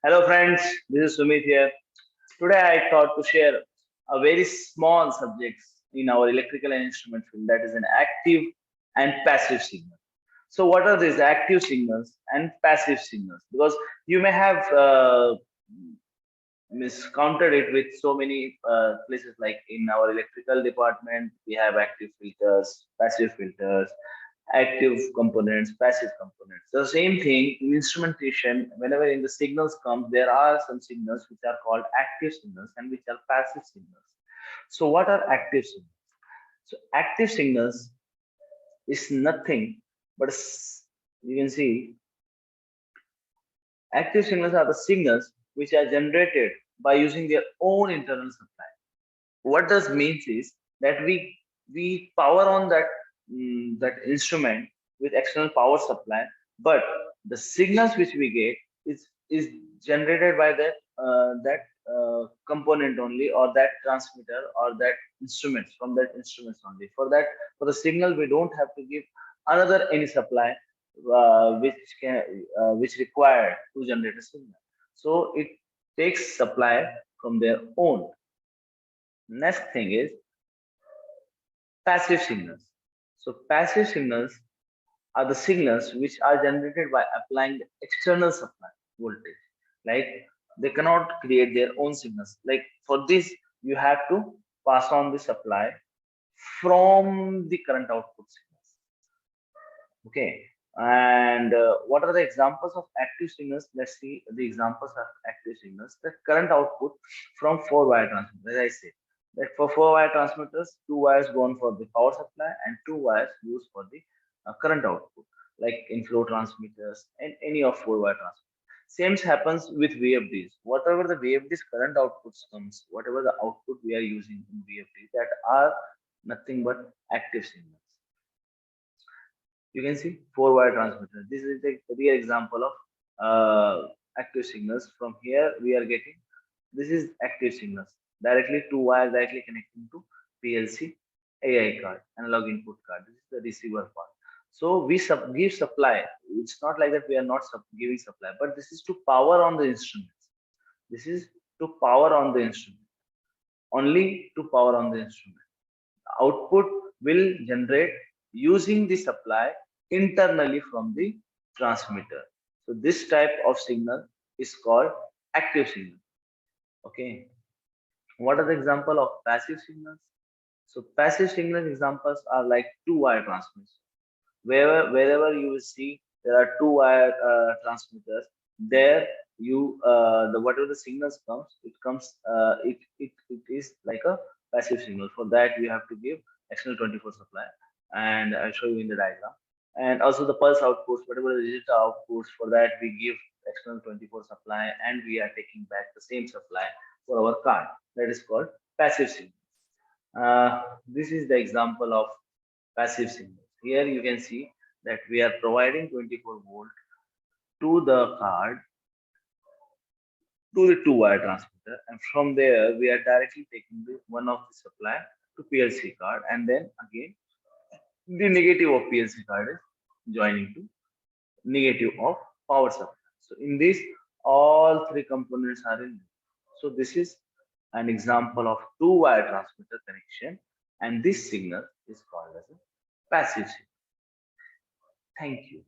Hello, friends. This is Sumit here. Today, I thought to share a very small subject in our electrical and instrument field, that is an active and passive signal. So, what are these active signals and passive signals? Because you may have miscounted it with so many places, like in our electrical department, we have active filters, passive filters, active components, passive components. The same thing in instrumentation, whenever in the signals comes, there are some signals which are called active signals and which are passive signals. So what are active signals? So active signals is nothing but you can see active signals are the signals which are generated by using their own internal supply. What does means is that we power on that instrument with external power supply, but the signals which we get is generated by that component only, or that transmitter, or that instruments, from that instruments only. For the signal we don't have to give another any supply which required to generate a signal. So it takes supply from their own. Next thing is passive signals. So passive signals are the signals which are generated by applying the external supply voltage. Like, they cannot create their own signals. Like, for this, you have to pass on the supply from the current output signals. Okay. And what are the examples of active signals? Let's see the examples of active signals. The current output from four-wire transmitters. As I said, that for four-wire transmitters, two wires go on for the power supply and two wires used for the current output, like inflow transmitters and any of four-wire transmitters. Same happens with VFDs. Whatever the VFDs current outputs comes, whatever the output we are using in VFD, that are nothing but active signals. You can see four-wire transmitter. This is the real example of active signals. From here we are getting, this is active signals, directly two wires directly connecting to PLC AI card, analog input card. This is the receiver part. So we give supply. It's not like that we are not giving supply, but this is to power on the instruments. This is to power on the instrument, only to power on the instrument. Output will generate using the supply internally from the transmitter. So this type of signal is called active signal. Okay. What are the example of passive signals? So passive signal examples are like two-wire transmission. Wherever you will see there are two-wire transmitters, there you the whatever the signals comes, it is like a passive signal. For that we have to give external 24 supply, and I'll show you in the diagram. And also the pulse outputs, whatever the digital outputs, for that we give external 24 supply, and we are taking back the same supply for our card. That is called passive signal. This is the example of passive signals. Here you can see that we are providing 24 volt to the card, to the two-wire transmitter, and from there we are directly taking the one of the supply to PLC card, and then again the negative of PLC card is joining to negative of power supply. So in this, all three components are in. So this is an example of two-wire transmitter connection, and this signal is called as a passive signal. Thank you.